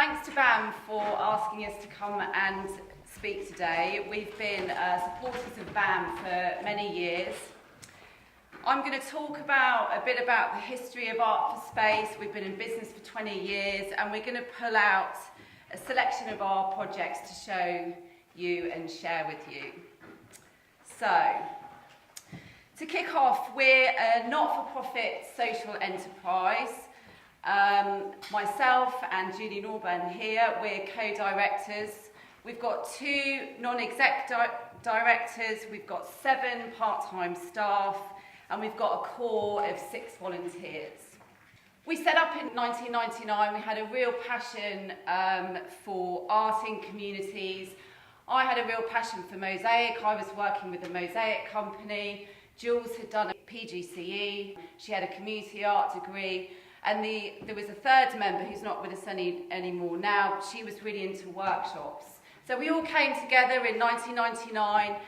Thanks to BAMM for asking us to come and speak today. We've been supporters of BAMM for many years. I'm going to talk a bit about the history of Art4Space. We've been in business for 20 years and we're going to pull out a selection of our projects to show you and share with you. So, to kick off, we're a not-for-profit social enterprise. Myself and Julie Norburn here, we're co-directors. We've got 2 non-exec directors, we've got 7 part-time staff, and we've got a core of 6 volunteers. We set up in 1999, we had a real passion for art in communities. I had a real passion for Mosaic. I was working with the Mosaic company. Jules had done a PGCE, she had a community art degree, and there was a third member who's not with us anymore now. She was really into workshops. So we all came together in 1999,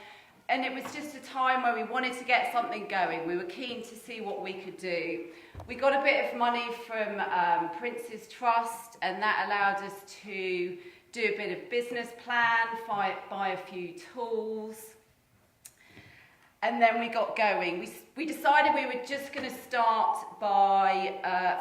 and it was just a time where we wanted to get something going. We were keen to see what we could do. We got a bit of money from Prince's Trust, and that allowed us to do a bit of business plan, buy a few tools. And then we got going. We decided we were just going to start by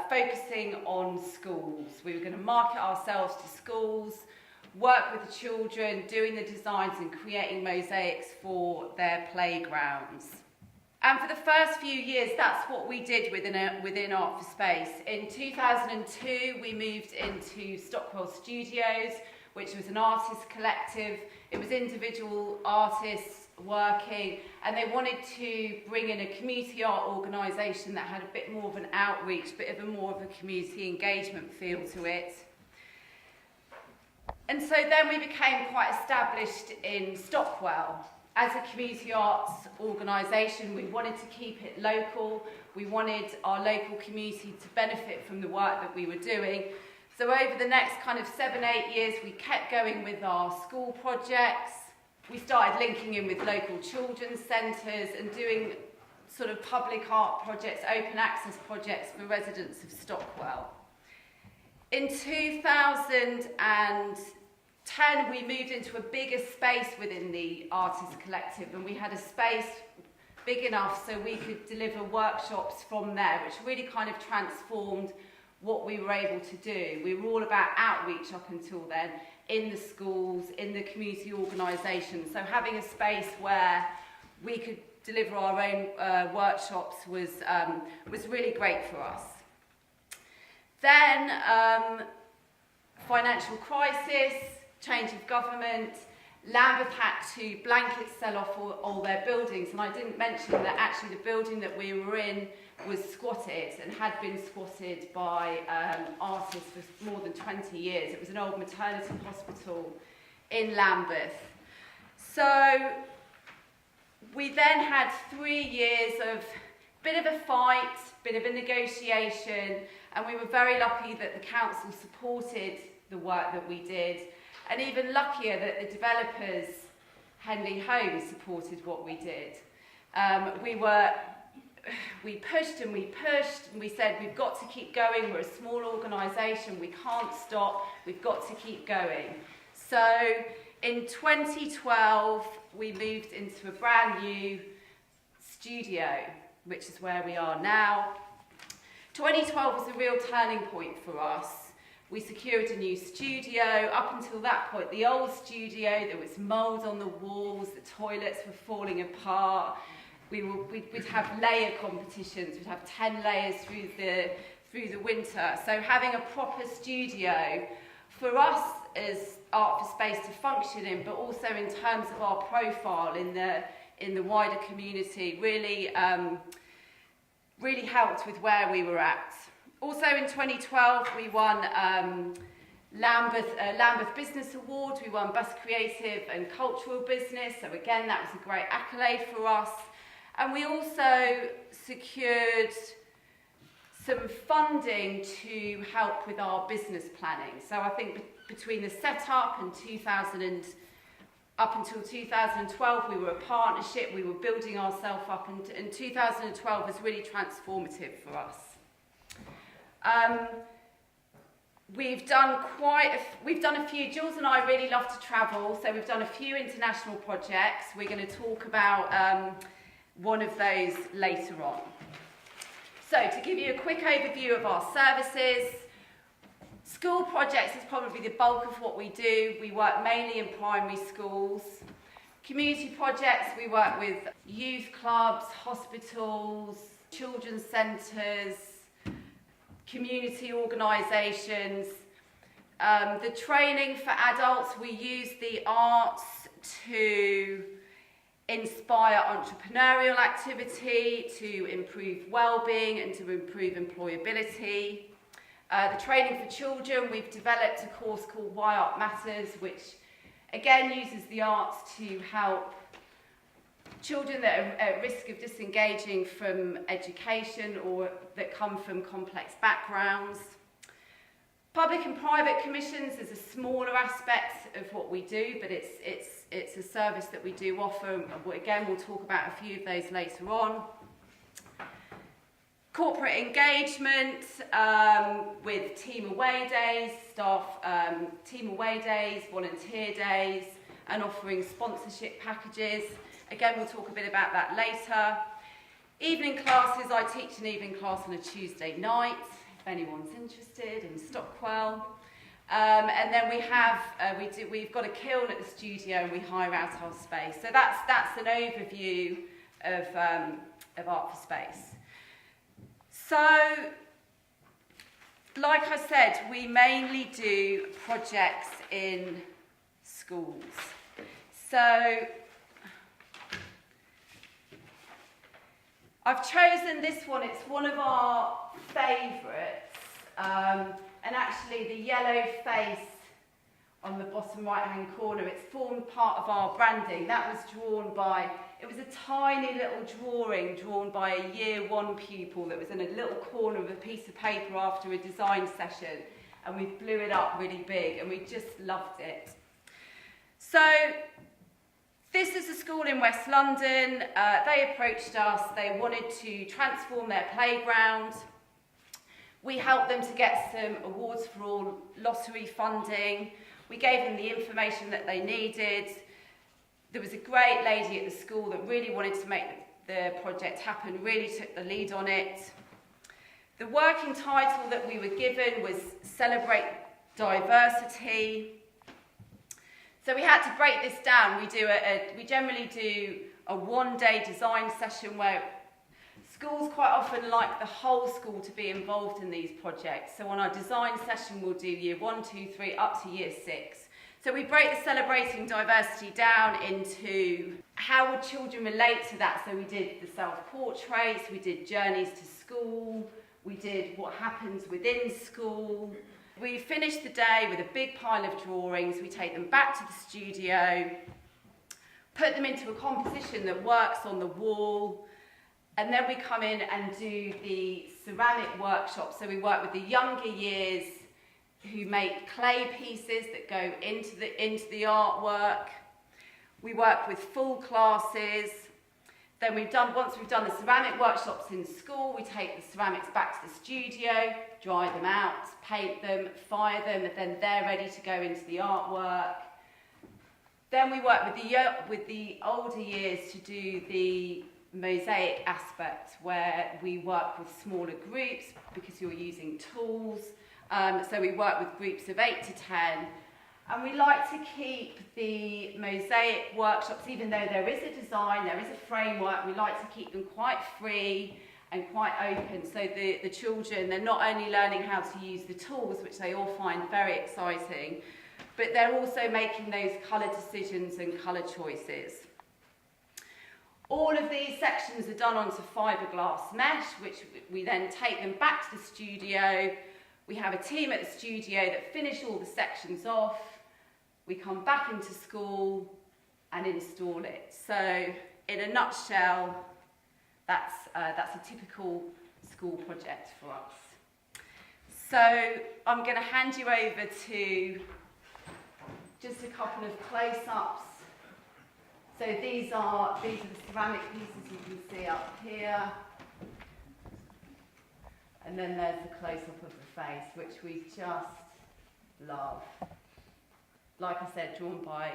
focusing on schools. We were going to market ourselves to schools, work with the children, doing the designs and creating mosaics for their playgrounds. And for the first few years, that's what we did within Art4Space. In 2002, we moved into Stockwell Studios, which was an artist collective. It was individual artists working, and they wanted to bring in a community art organisation that had a bit more of an outreach, more of a community engagement feel to it. And so then we became quite established in Stockwell. As a community arts organisation, we wanted to keep it local. We wanted our local community to benefit from the work that we were doing. So over the next kind of 7-8 years, we kept going with our school projects. We started linking in with local children's centres and doing sort of public art projects, open access projects for residents of Stockwell. In 2010, we moved into a bigger space within the artist collective, and we had a space big enough so we could deliver workshops from there, which really kind of transformed what we were able to do. We were all about outreach up until then, in the schools, in the community organisations. So having a space where we could deliver our own workshops was really great for us. Then, financial crisis, change of government, Lambeth had to blanket sell off all their buildings, and I didn't mention that actually the building that we were in was squatted and had been squatted by artists for more than 20 years. It was an old maternity hospital in Lambeth. So we then had 3 years of bit of a fight, bit of a negotiation, and we were very lucky that the council supported the work that we did, and even luckier that the developers, Henley Homes, supported what we did. We pushed and we pushed, and we said, we've got to keep going, we're a small organisation, we can't stop, we've got to keep going. So in 2012, we moved into a brand new studio, which is where we are now. 2012 was a real turning point for us. We secured a new studio. Up until that point, the old studio, there was mould on the walls, the toilets were falling apart. We'd have layer competitions, we'd have 10 layers through the winter. So having a proper studio, for us as Art4Space to function in, but also in terms of our profile in the wider community, really helped with where we were at. Also in 2012, we won Lambeth Business Award, we won Best Creative and Cultural Business, so again that was a great accolade for us. And we also secured some funding to help with our business planning. So I think between the setup and up until 2012, we were a partnership, we were building ourselves up, and 2012 was really transformative for us. We've done a few, Jules and I really love to travel, so we've done a few international projects. We're going to talk about one of those later on. So to give you a quick overview of our services, school projects is probably the bulk of what we do. We work mainly in primary schools. Community projects, we work with youth clubs, hospitals, children's centres, community organisations. The training for adults, we use the arts to inspire entrepreneurial activity, to improve well-being and to improve employability. The training for children, we've developed a course called Why Art Matters, which again uses the arts to help children that are at risk of disengaging from education or that come from complex backgrounds. Public and private commissions is a smaller aspect of what we do, but it's a service that we do offer. Again, we'll talk about a few of those later on. Corporate engagement with team away days, staff team away days, volunteer days, and offering sponsorship packages. Again, we'll talk a bit about that later. Evening classes, I teach an evening class on a Tuesday night, if anyone's interested, in Stockwell. And then we've got a kiln at the studio and we hire out our space. So that's an overview of Art4Space. So, like I said, we mainly do projects in schools. So, I've chosen this one. It's one of our favourites. And actually, the yellow face on the bottom right-hand corner, it's formed part of our branding. That was drawn by, it was a tiny little drawing drawn by a year one pupil that was in a little corner of a piece of paper after a design session. And we blew it up really big and we just loved it. So, this is a school in West London. They approached us. They wanted to transform their playground. We helped them to get some awards for all lottery funding. We gave them the information that they needed. There was a great lady at the school that really wanted to make the project happen, really took the lead on it. The working title that we were given was Celebrate Diversity. So we had to break this down. We generally do a one-day design session where schools quite often like the whole school to be involved in these projects. So on our design session, we'll do year 1, 2, 3, up to year 6. So we break the celebrating diversity down into how would children relate to that. So we did the self-portraits, we did journeys to school, we did what happens within school. We finish the day with a big pile of drawings. We take them back to the studio, put them into a composition that works on the wall, and then we come in and do the ceramic workshop. So we work with the younger years who make clay pieces that go into the artwork. We work with full classes. Then once we've done the ceramic workshops in school, we take the ceramics back to the studio, dry them out, paint them, fire them, and then they're ready to go into the artwork. Then we work with the older years to do the Mosaic aspect, where we work with smaller groups because you're using tools. So we work with groups of 8 to 10. And we like to keep the Mosaic workshops, even though there is a design, there is a framework, we like to keep them quite free and quite open. So the children, they're not only learning how to use the tools, which they all find very exciting, but they're also making those colour decisions and colour choices. All of these sections are done onto fiberglass mesh, which we then take them back to the studio. We have a team at the studio that finish all the sections off. We come back into school and install it. So, in a nutshell, that's a typical school project for us. So, I'm going to hand you over to just a couple of close-ups. So these are the ceramic pieces you can see up here. And then there's the close-up of the face, which we just love. Like I said, drawn by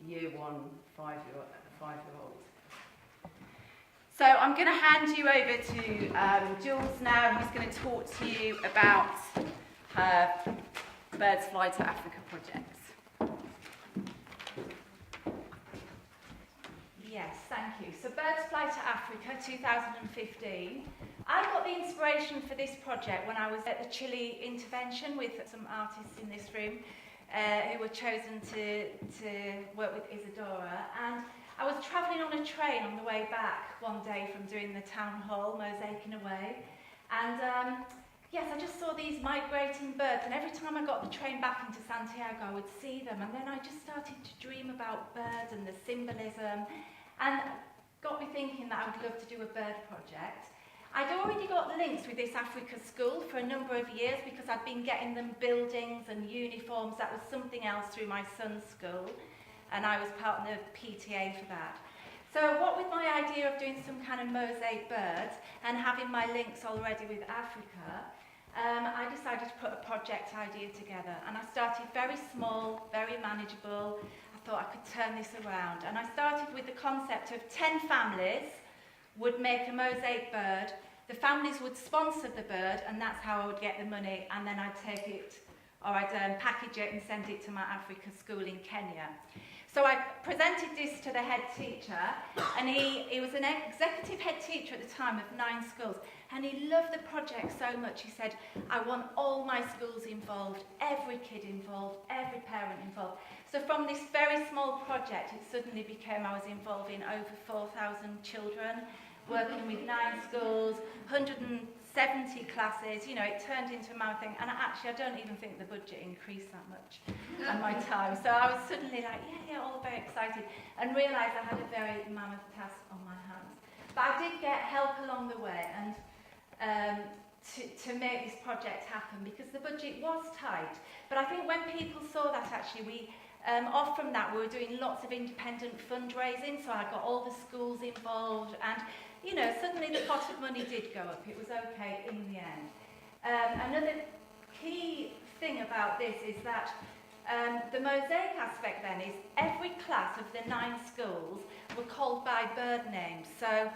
year 1 5-year-old. So I'm going to hand you over to Jules now, who's going to talk to you about her Birds Fly to Africa projects. Yes, thank you. So Birds Fly to Africa 2015. I got the inspiration for this project when I was at the Chile intervention with some artists in this room who were chosen to work with Isadora. And I was travelling on a train on the way back one day from doing the town hall, Mosaic in a way. And yes, I just saw these migrating birds, and every time I got the train back into Santiago, I would see them. And then I just started to dream about birds and the symbolism, and got me thinking that I would love to do a bird project. I'd already got links with this Africa school for a number of years because I'd been getting them buildings and uniforms. That was something else through my son's school, and I was part of the PTA for that. So what with my idea of doing some kind of mosaic birds and having my links already with Africa, I decided to put a project idea together. And I started very small, very manageable. I thought I could turn this around. And I started with the concept of 10 families would make a mosaic bird. The families would sponsor the bird, and that's how I would get the money, and then I'd take it, or I'd package it and send it to my Africa school in Kenya. So I presented this to the head teacher, and he was an executive head teacher at the time of 9 schools, and he loved the project so much. He said, I want all my schools involved, every kid involved, every parent involved. So from this very small project, it suddenly became I was involving over 4,000 children, working with 9 schools, 170 classes. You know, it turned into a mammoth thing. And actually, I don't even think the budget increased that much at my time. So I was suddenly like, yeah, all very excited, and realised I had a very mammoth task on my hands. But I did get help along the way, and to make this project happen, because the budget was tight. But I think when people saw that, actually, we off from that, we were doing lots of independent fundraising, so I got all the schools involved, and you know, suddenly the pot of money did go up. It was okay in the end. Another key thing about this is that the mosaic aspect then is every class of the 9 schools were called by bird names. So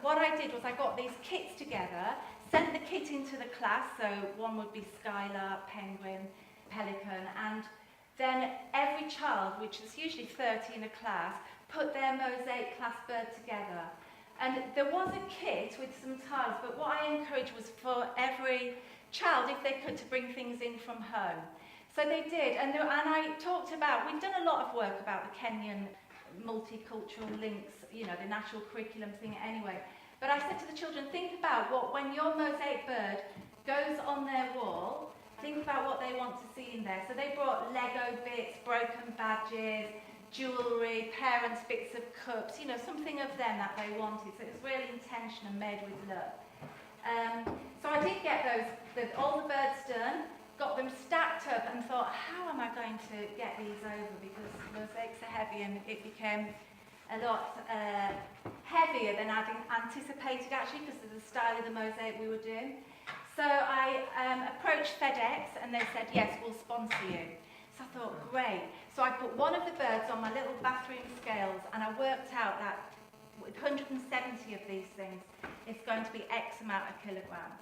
what I did was I got these kits together, sent the kit into the class, so one would be skylark, penguin, pelican, and then every child, which is usually 30 in a class, put their mosaic class bird together. And there was a kit with some tiles, but what I encouraged was for every child, if they could, to bring things in from home. So they did, and I talked about, we've done a lot of work about the Kenyan multicultural links, you know, the national curriculum thing anyway. But I said to the children, think about when your mosaic bird goes on their wall, think about what they want to see in there. So they brought Lego bits, broken badges, jewellery, parents' bits of cups, you know, something of them that they wanted. So it was really intentional and made with love. So I did get all the birds done, got them stacked up, and thought, how am I going to get these over? Because mosaics are heavy, and it became a lot heavier than I'd anticipated, actually, because of the style of the mosaic we were doing. So I approached FedEx, and they said, yes, we'll sponsor you. So I thought, great. So I put one of the birds on my little bathroom scales, and I worked out that with 170 of these things, it's going to be X amount of kilograms.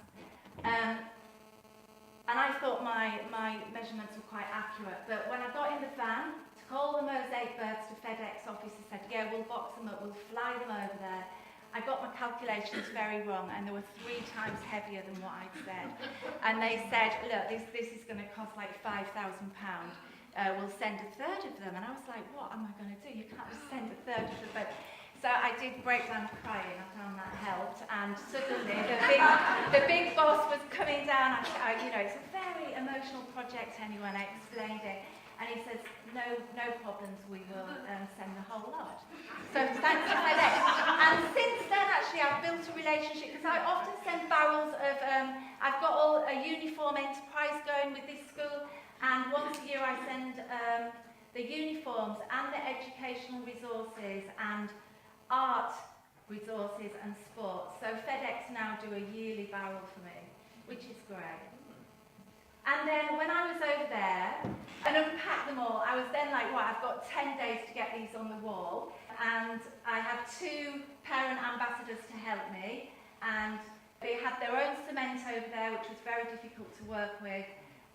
And I thought my measurements were quite accurate. But when I got in the van, took all the mosaic birds to FedEx office and said, yeah, we'll box them up, we'll fly them over there. I got my calculations very wrong, and they were 3 times heavier than what I'd said. And they said, look, this is going to cost like £5,000. We'll send a third of them. And I was like, what am I going to do? You can't just send a third of the boat. So I did break down crying. I found that helped. And suddenly the big boss was coming down. You know, it's a very emotional project anyway, and I explained it. And he says, no problems, we will send the whole lot. So thanks to FedEx. And since then, actually, I've built a relationship, because I often send barrels of, I've got a uniform enterprise going with this school, and once a year I send the uniforms and the educational resources and art resources and sports. So FedEx now do a yearly barrel for me, which is great. And then when I was over there and unpacked them all, I was then like, right, I've got 10 days to get these on the wall. And I have 2 parent ambassadors to help me. And they had their own cement over there, which was very difficult to work with.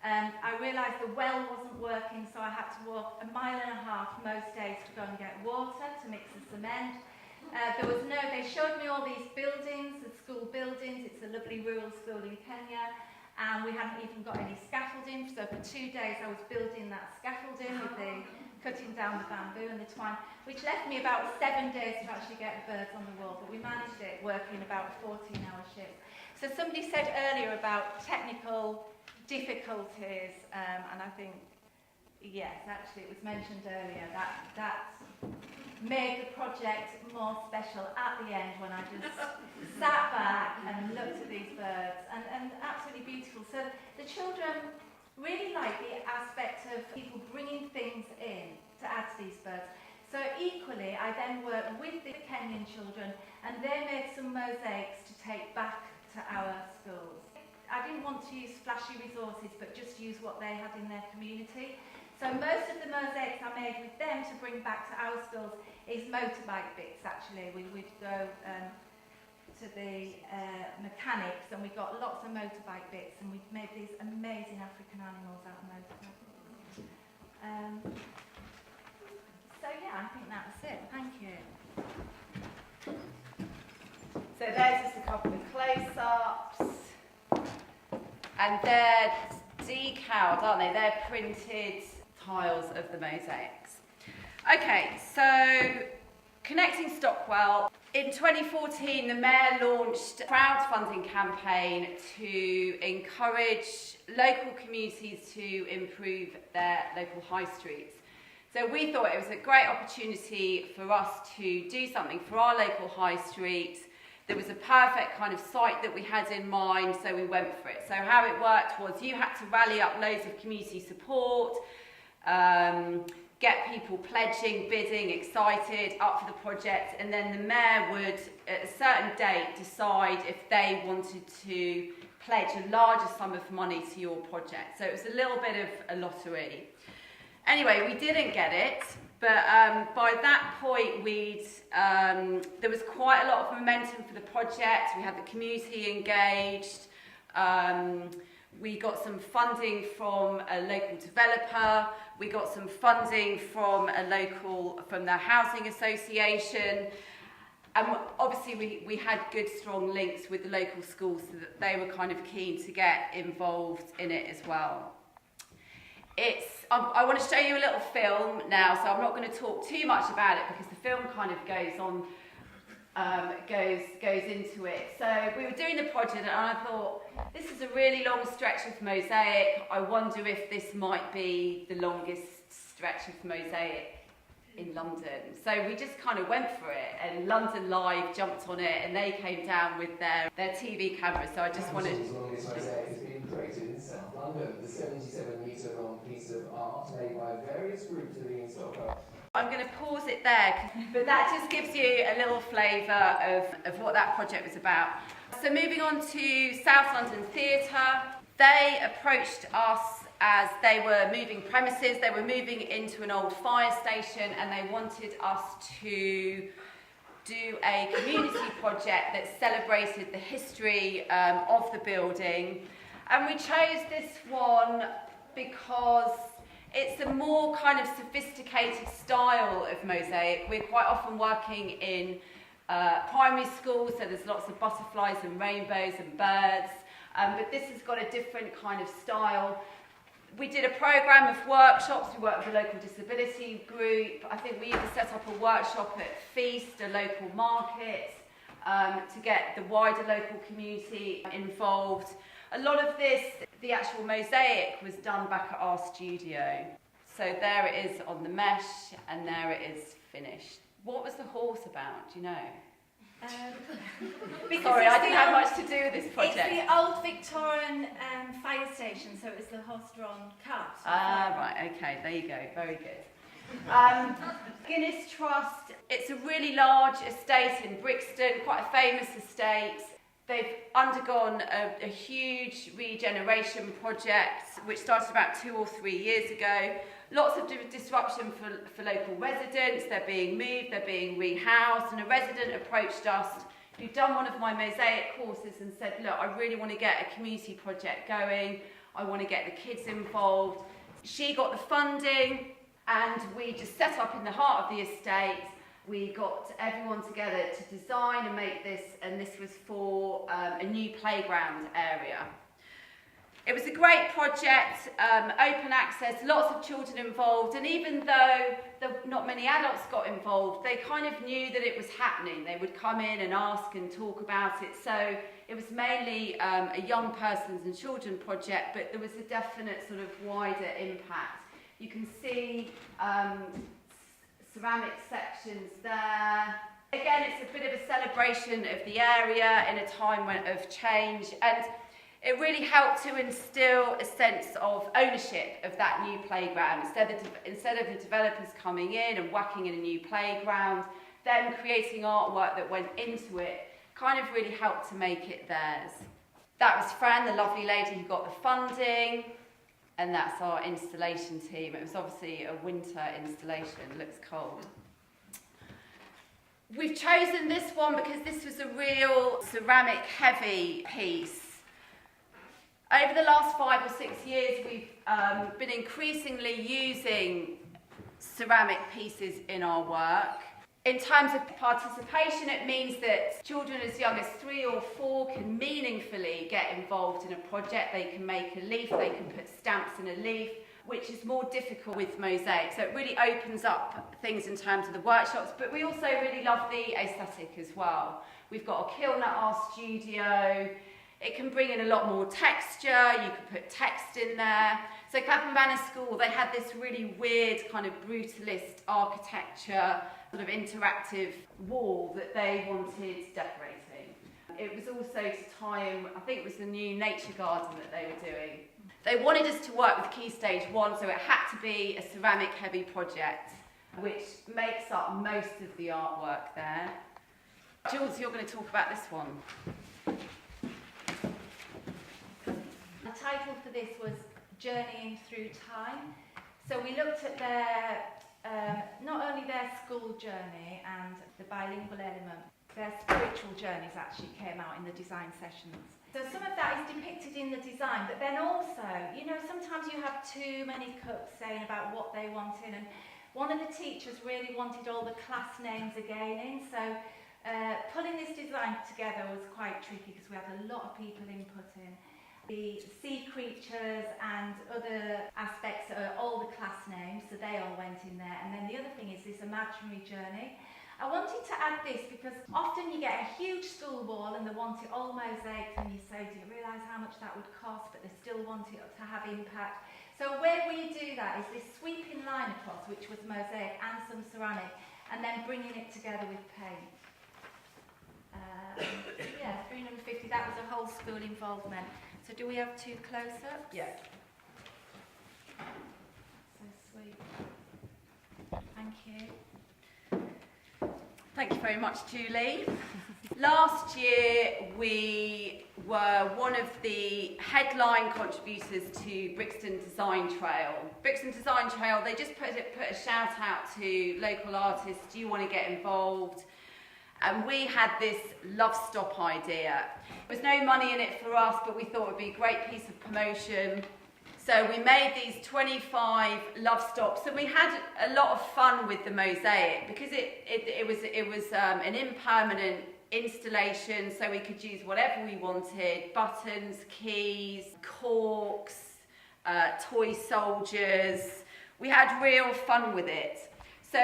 I realised the well wasn't working, so I had to walk 1.5 miles most days to go and get water to mix the cement. They showed me all these buildings, the school buildings. It's a lovely rural school in Kenya. And we hadn't even got any scaffolding, so for 2 days I was building that scaffolding with cutting down the bamboo and the twine, which left me about 7 days to actually get the birds on the wall, but we managed it working about 14-hour shifts. So somebody said earlier about technical difficulties, and I think, yes, actually it was mentioned earlier, that made the project more special at the end when I just sat back and looked at these birds, and absolutely beautiful. So the children really like the aspect of people bringing things in to add to these birds. So equally, I then worked with the Kenyan children, and they made some mosaics to take back to our schools. I didn't want to use flashy resources, but just use what they had in their community. So most of the mosaics I made with them to bring back to our schools is motorbike bits, actually. We would go to the mechanics, and we got lots of motorbike bits, and we made these amazing African animals out of motorbike bits. So yeah, I think that's it. Thank you. So there's just a couple of close-ups. And they're decaled, aren't they? They're printed tiles of the mosaics. Okay, so connecting Stockwell. In 2014, the Mayor launched a crowdfunding campaign to encourage local communities to improve their local high streets. So we thought it was a great opportunity for us to do something for our local high street. There was a perfect kind of site that we had in mind, so we went for it. So how it worked was you had to rally up loads of community support, get people pledging, bidding, excited, up for the project, and then the mayor would, at a certain date, decide if they wanted to pledge a larger sum of money to your project. So it was a little bit of a lottery. Anyway, we didn't get it, but by that point, there was quite a lot of momentum for the project. We had the community engaged. We got some funding from a local developer. We got some funding from the housing association. And obviously we had good, strong links with the local schools, so that they were kind of keen to get involved in it as well. I want to show you a little film now, so I'm not going to talk too much about it because the film kind of goes on, goes into it. So we were doing the project, and I thought, this is a really long stretch of mosaic. I wonder if this might be the longest stretch of mosaic in London. So we just kind of went for it, and London Live jumped on it, and they came down with their TV cameras. So I just wanted. The longest mosaic has been created in South London. The 77-metre-long piece of art made by various groups living in Stockwell. I'm going to pause it there, but that just gives you a little flavour of what that project was about. So moving on to South London Theatre, they approached us as they were moving premises. They were moving into an old fire station, and they wanted us to do a community project that celebrated the history of the building. And we chose this one because it's a more kind of sophisticated style of mosaic. We're quite often working in primary schools, so there's lots of butterflies and rainbows and birds, but this has got a different kind of style. We did a programme of workshops. We worked with a local disability group. I think we even set up a workshop at Feast, a local market, to get the wider local community involved. A lot of this, the actual mosaic, was done back at our studio. So there it is on the mesh, and there it is finished. What was the horse about, do you know? Sorry, I didn't have much to do with this project. It's the old Victorian fire station, so it was the horse-drawn cart. Right, okay, there you go, very good. Guinness Trust, it's a really large estate in Brixton, quite a famous estate. They've undergone a huge regeneration project, which started about 2 or 3 years ago. Lots of disruption for local residents. They're being moved, they're being rehoused, and a resident approached us who'd done one of my Mosaic courses and said, look, I really want to get a community project going. I want to get the kids involved. She got the funding, and we just set up in the heart of the estate. We got everyone together to design and make this, and this was for a new playground area. It was a great project, open access, lots of children involved, and even though not many adults got involved, they kind of knew that it was happening. They would come in and ask and talk about it. So it was mainly a young persons and children project, but there was a definite sort of wider impact. You can see ceramic sections there. Again, it's a bit of a celebration of the area in a time of change, and it really helped to instill a sense of ownership of that new playground. Instead of the developers coming in and whacking in a new playground, them creating artwork that went into it kind of really helped to make it theirs. That was Fran, the lovely lady who got the funding, and that's our installation team. It was obviously a winter installation, it looks cold. We've chosen this one because this was a real ceramic heavy piece. Over the last 5 or 6 years, we've been increasingly using ceramic pieces in our work. In terms of participation, it means that children as young as 3 or 4 can meaningfully get involved in a project. They can make a leaf, they can put stamps in a leaf, which is more difficult with Mosaic. So it really opens up things in terms of the workshops, but we also really love the aesthetic as well. We've got a kiln at our studio. It can bring in a lot more texture, you could put text in there. So Clapham Banner School, they had this really weird kind of brutalist architecture, sort of interactive wall that they wanted decorating. It was also to tie in, I think it was the new nature garden that they were doing. They wanted us to work with Key Stage 1, so it had to be a ceramic heavy project, which makes up most of the artwork there. Jules, you're going to talk about this one. The title for this was Journeying Through Time. So we looked at their, not only their school journey and the bilingual element, their spiritual journeys actually came out in the design sessions. So some of that is depicted in the design, but then also, you know, sometimes you have too many cooks saying about what they wanted, and one of the teachers really wanted all the class names again in, so pulling this design together was quite tricky because we had a lot of people inputting. The sea creatures and other aspects are all the class names, so they all went in there. And then the other thing is this imaginary journey. I wanted to add this because often you get a huge school wall and they want it all mosaic, and you say, do you realise how much that would cost? But they still want it to have impact. So where we do that is this sweeping line across, which was mosaic and some ceramic, and then bringing it together with paint. Yeah, 350, that was a whole school involvement. So do we have 2 close-ups? Yeah. So sweet. Thank you. Thank you very much, Julie. Last year, we were one of the headline contributors to Brixton Design Trail. Brixton Design Trail, they just put a shout out to local artists, do you want to get involved? And we had this love stop idea. There was no money in it for us, but we thought it would be a great piece of promotion. So we made these 25 love stops, and we had a lot of fun with the mosaic because it was an impermanent installation, so we could use whatever we wanted: buttons, keys, corks, toy soldiers. We had real fun with it. So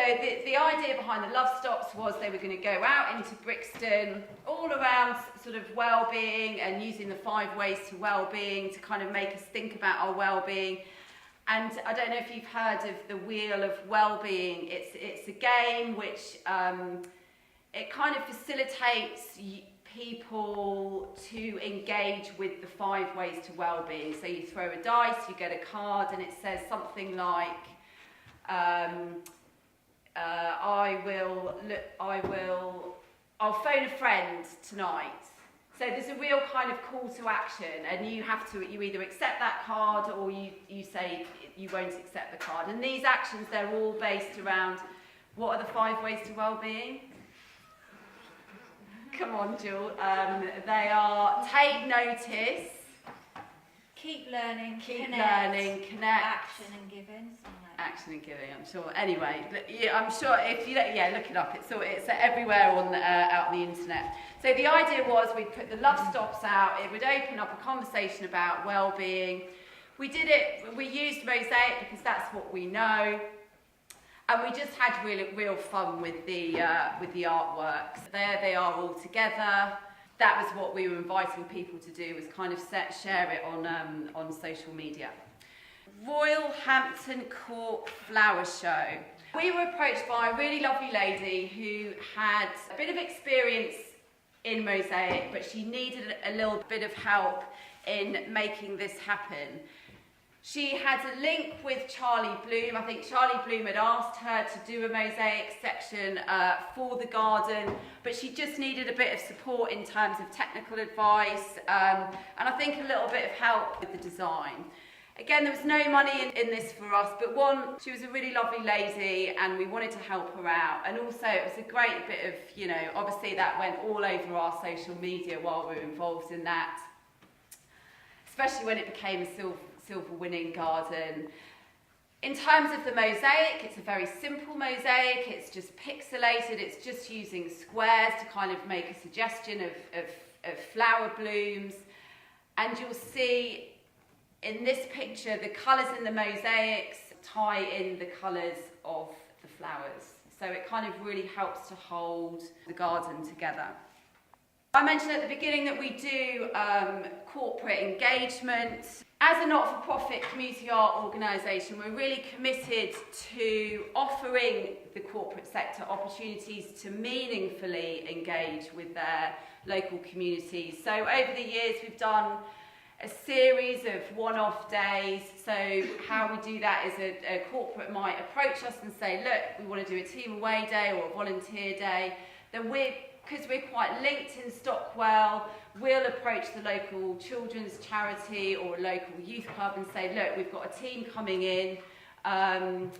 the idea behind the love stops was they were going to go out into Brixton, all around sort of well-being and using the 5 ways to well-being to kind of make us think about our well-being. And I don't know if you've heard of the Wheel of Well-being. It's a game which it kind of facilitates people to engage with the 5 ways to well-being. So you throw a dice, you get a card, and it says something like, I'll phone a friend tonight. So there's a real kind of call to action, and you either accept that card or you say you won't accept the card. And these actions, they're all based around, what are the 5 ways to wellbeing? Come on, Jewel. They are take notice, keep learning, connect, action and giving. Action and giving, I'm sure. Anyway, yeah, I'm sure if you look it up. It's everywhere on out on the internet. So the idea was we'd put the love stops out. It would open up a conversation about well-being. We used Mosaic because that's what we know, and we just had real fun with the artworks. There they are all together. That was what we were inviting people to do, was kind of share it on social media. Royal Hampton Court Flower Show. We were approached by a really lovely lady who had a bit of experience in Mosaic, but she needed a little bit of help in making this happen. She had a link with Charlie Bloom. I think Charlie Bloom had asked her to do a Mosaic section for the garden, but she just needed a bit of support in terms of technical advice, and I think a little bit of help with the design. Again, there was no money in this for us, but one, she was a really lovely lady and we wanted to help her out. And also it was a great bit of, obviously that went all over our social media while we were involved in that. Especially when it became a silver winning garden. In terms of the mosaic, it's a very simple mosaic. It's just pixelated. It's just using squares to kind of make a suggestion of flower blooms. And you'll see in this picture, the colours in the mosaics tie in the colours of the flowers. So it kind of really helps to hold the garden together. I mentioned at the beginning that we do corporate engagement. As a not-for-profit community art organisation, we're really committed to offering the corporate sector opportunities to meaningfully engage with their local communities. So over the years, we've done a series of one-off days. So how we do that is a corporate might approach us and say, look, we want to do a team away day or a volunteer day. Then because we're quite linked in Stockwell, we'll approach the local children's charity or a local youth club and say, look, we've got a team coming in. Do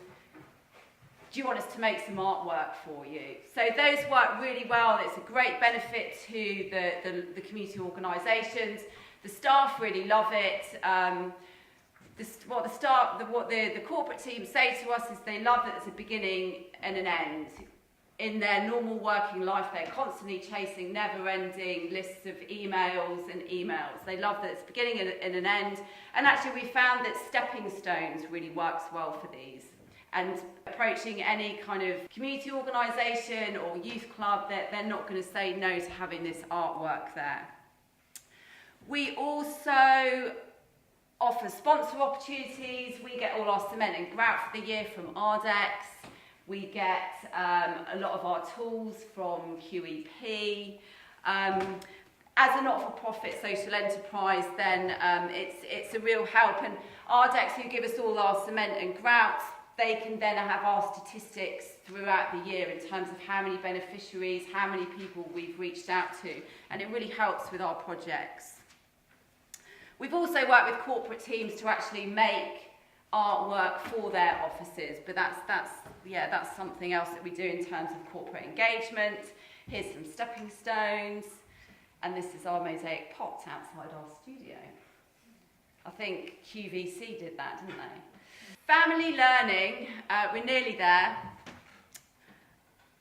you want us to make some artwork for you? So those work really well. It's a great benefit to the community organisations. The staff really love it. What the corporate team say to us is they love that there's a beginning and an end. In their normal working life, they're constantly chasing never-ending lists of emails and emails. They love that it's a beginning and an end. And actually, we found that stepping stones really works well for these. And approaching any kind of community organisation or youth club, they're not going to say no to having this artwork there. We also offer sponsor opportunities. We get all our cement and grout for the year from Ardex. We get a lot of our tools from QEP. As a not-for-profit social enterprise, then it's a real help. And Ardex, who give us all our cement and grout, they can then have our statistics throughout the year in terms of how many beneficiaries, how many people we've reached out to, and it really helps with our projects. We've also worked with corporate teams to actually make artwork for their offices, but that's something else that we do in terms of corporate engagement. Here's some stepping stones, and this is our mosaic pot outside our studio. I think QVC did that, didn't they? Family learning, we're nearly there.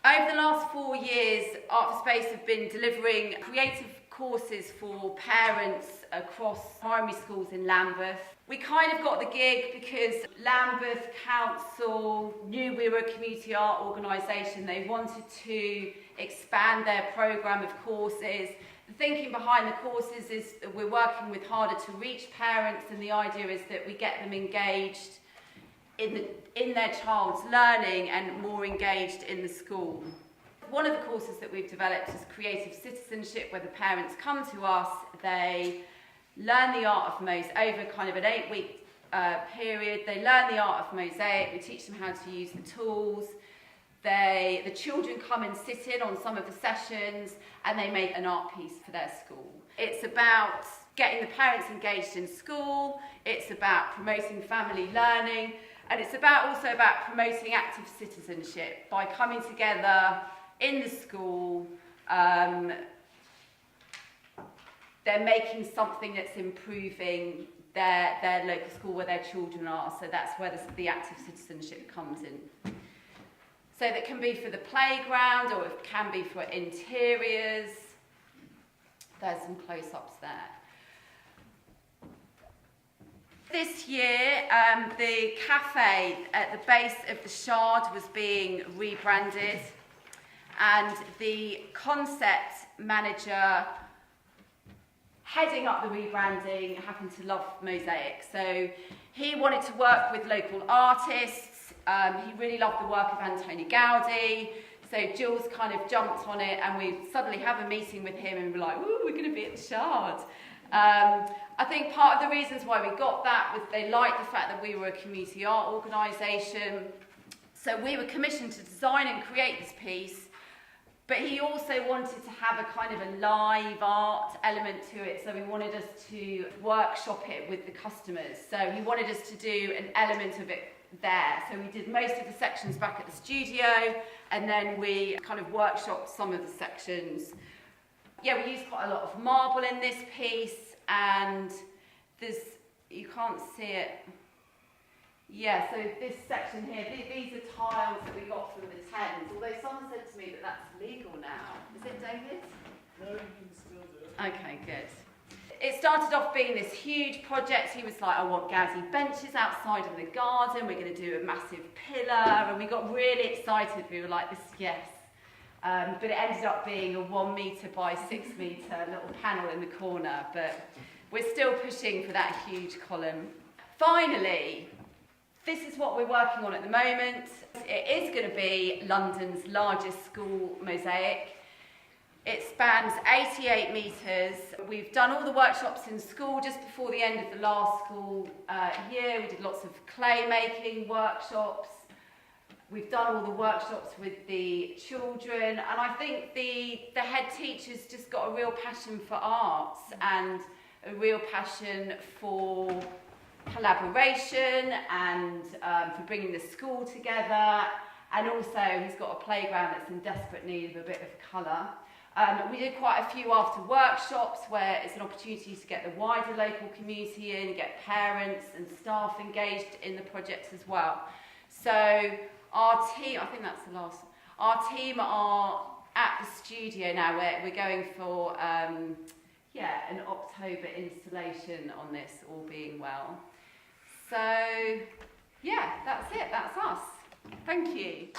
Over the last 4 years, Art4Space have been delivering creative courses for parents across primary schools in Lambeth. We kind of got the gig because Lambeth Council knew we were a community art organisation. They wanted to expand their programme of courses. The thinking behind the courses is that we're working with harder to reach parents, and the idea is that we get them engaged in their child's learning and more engaged in the school. One of the courses that we've developed is Creative Citizenship, where the parents come to us, they learn the art of mosaic over kind of an 8-week period. They learn the art of mosaic, we teach them how to use the tools. The children come and sit in on some of the sessions and they make an art piece for their school. It's about getting the parents engaged in school, it's about promoting family learning, and it's also about promoting active citizenship by coming together in the school. They're making something that's improving their local school where their children are, so that's where the active citizenship comes in. So that can be for the playground, or it can be for interiors. There's some close-ups there. This year, the cafe at the base of the Shard was being rebranded, and the concept manager heading up the rebranding happened to love Mosaic. So he wanted to work with local artists. He really loved the work of Antonio Gaudi. So Jules kind of jumped on it, and we suddenly have a meeting with him, and we're like, ooh, we're going to be at the Shard. I think part of the reasons why we got that was they liked the fact that we were a community art organisation. So we were commissioned to design and create this piece, but he also wanted to have a kind of a live art element to it, so he wanted us to workshop it with the customers. So he wanted us to do an element of it there. So we did most of the sections back at the studio, and then we kind of workshopped some of the sections. Yeah, we used quite a lot of marble in this piece, and you can't see it. Yeah, so this section here, these are tiles that we got from the Thames, although someone said to me that that's legal now. Is it, David? No, you can still do it. Okay, good. It started off being this huge project. He was like, I want Gaudi benches outside of the garden, we're going to do a massive pillar, and we got really excited. We were like, yes. But it ended up being a 1 metre by 6 metre little panel in the corner, but we're still pushing for that huge column. Finally, this is what we're working on at the moment. It is going to be London's largest school mosaic. It spans 88 metres. We've done all the workshops in school just before the end of the last school year. We did lots of clay making workshops. We've done all the workshops with the children, and I think the head teacher's just got a real passion for arts and a real passion for collaboration and for bringing the school together, and also he's got a playground that's in desperate need of a bit of colour. We did quite a few after workshops where it's an opportunity to get the wider local community in, get parents and staff engaged in the projects as well. So our team, I think that's the last, our team are at the studio now. We're going for an October installation on this, all being well. So yeah, that's it, that's us. Thank you.